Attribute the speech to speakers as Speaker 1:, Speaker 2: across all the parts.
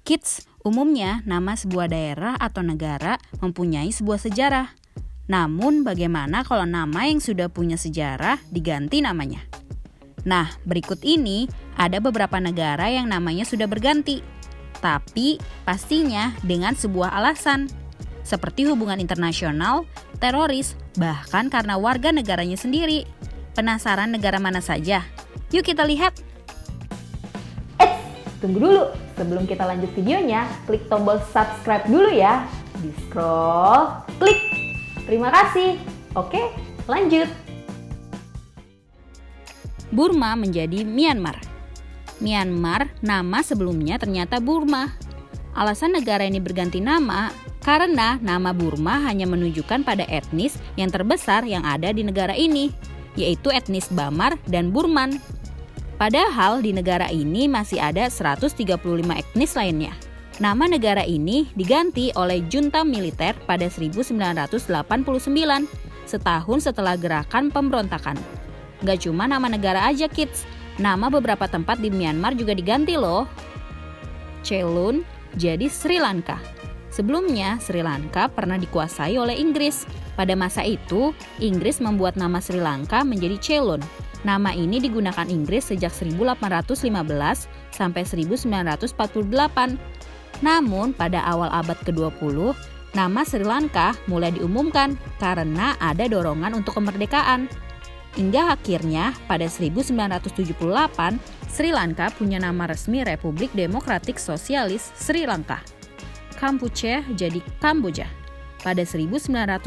Speaker 1: Kids, umumnya nama sebuah daerah atau negara mempunyai sebuah sejarah. Namun bagaimana kalau nama yang sudah punya sejarah diganti namanya? Nah, berikut ini ada beberapa negara yang namanya sudah berganti. Tapi pastinya dengan sebuah alasan. Seperti hubungan internasional, teroris, bahkan karena warga negaranya sendiri. Penasaran negara mana saja? Yuk kita lihat.
Speaker 2: Tunggu dulu, sebelum kita lanjut videonya, klik tombol subscribe dulu ya. Di scroll, klik. Terima kasih. Oke, lanjut.
Speaker 1: Burma menjadi Myanmar. Myanmar nama sebelumnya ternyata Burma. Alasan negara ini berganti nama karena nama Burma hanya menunjukkan pada etnis yang terbesar yang ada di negara ini, yaitu etnis Bamar dan Burman. Padahal di negara ini masih ada 135 etnis lainnya. Nama negara ini diganti oleh junta militer pada 1989, setahun setelah gerakan pemberontakan. Gak cuma nama negara aja kids, nama beberapa tempat di Myanmar juga diganti loh. Ceylon jadi Sri Lanka. Sebelumnya Sri Lanka pernah dikuasai oleh Inggris. Pada masa itu, Inggris membuat nama Sri Lanka menjadi Ceylon. Nama ini digunakan Inggris sejak 1815 sampai 1948. Namun pada awal abad ke-20, nama Sri Lanka mulai diumumkan karena ada dorongan untuk kemerdekaan. Hingga akhirnya pada 1978, Sri Lanka punya nama resmi Republik Demokratik Sosialis Sri Lanka. Kampuchea jadi Kamboja. Pada 1970,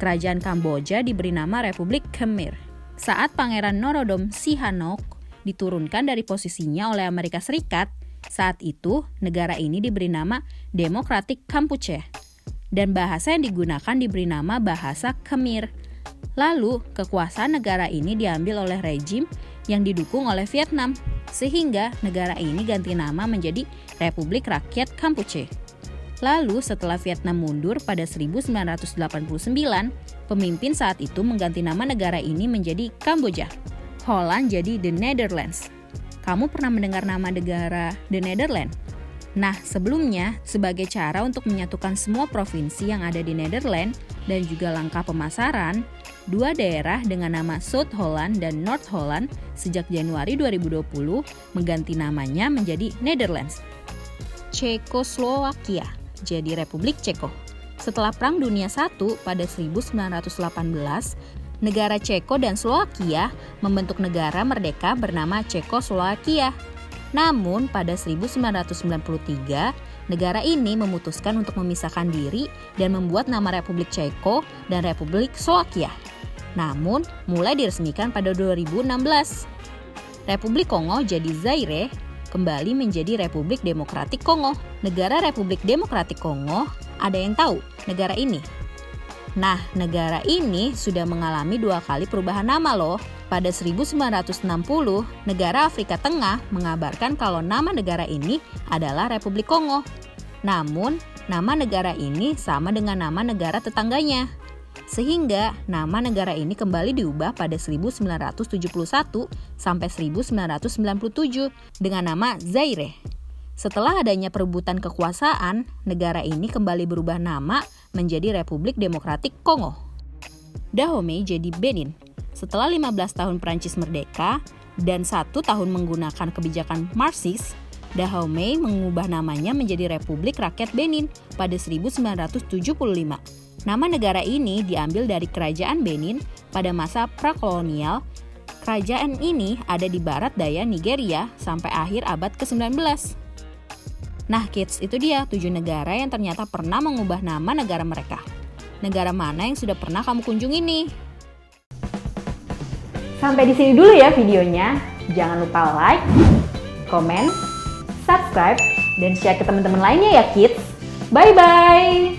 Speaker 1: kerajaan Kamboja diberi nama Republik Khmer. Saat Pangeran Norodom Sihanouk diturunkan dari posisinya oleh Amerika Serikat, saat itu negara ini diberi nama Demokratik Kampuchea. Dan bahasa yang digunakan diberi nama bahasa Khmer. Lalu, kekuasaan negara ini diambil oleh rejim yang didukung oleh Vietnam, sehingga negara ini ganti nama menjadi Republik Rakyat Kampuchea. Lalu setelah Vietnam mundur pada 1989, pemimpin saat itu mengganti nama negara ini menjadi Kamboja. Holland jadi The Netherlands. Kamu pernah mendengar nama negara The Netherlands? Nah, sebelumnya, sebagai cara untuk menyatukan semua provinsi yang ada di Netherlands dan juga langkah pemasaran, dua daerah dengan nama South Holland dan North Holland sejak Januari 2020 mengganti namanya menjadi Netherlands. Cekoslowakia jadi Republik Ceko. Setelah Perang Dunia I pada 1918, negara Ceko dan Slovakia membentuk negara merdeka bernama Cekoslowakia. Namun pada 1993, negara ini memutuskan untuk memisahkan diri dan membuat nama Republik Ceko dan Republik Slovakia. Namun, mulai diresmikan pada 2016. Republik Kongo jadi Zaire, kembali menjadi Republik Demokratik Kongo. Negara Republik Demokratik Kongo, ada yang tahu negara ini? Nah, negara ini sudah mengalami 2 kali perubahan nama loh. Pada 1960, negara Afrika Tengah mengabarkan kalau nama negara ini adalah Republik Kongo. Namun, nama negara ini sama dengan nama negara tetangganya. Sehingga nama negara ini kembali diubah pada 1971 sampai 1997 dengan nama Zaire. Setelah adanya perebutan kekuasaan, negara ini kembali berubah nama menjadi Republik Demokratik Kongo. Dahomey jadi Benin. Setelah 15 tahun Prancis merdeka dan 1 tahun menggunakan kebijakan Marxist, Dahomey mengubah namanya menjadi Republik Rakyat Benin pada 1975. Nama negara ini diambil dari Kerajaan Benin pada masa prakolonial. Kerajaan ini ada di barat daya Nigeria sampai akhir abad ke-19. Nah kids, itu dia 7 negara yang ternyata pernah mengubah nama negara mereka. Negara mana yang sudah pernah kamu kunjungi nih?
Speaker 2: Sampai di sini dulu ya videonya. Jangan lupa like, komen, subscribe, dan share ke teman-teman lainnya ya kids. Bye-bye!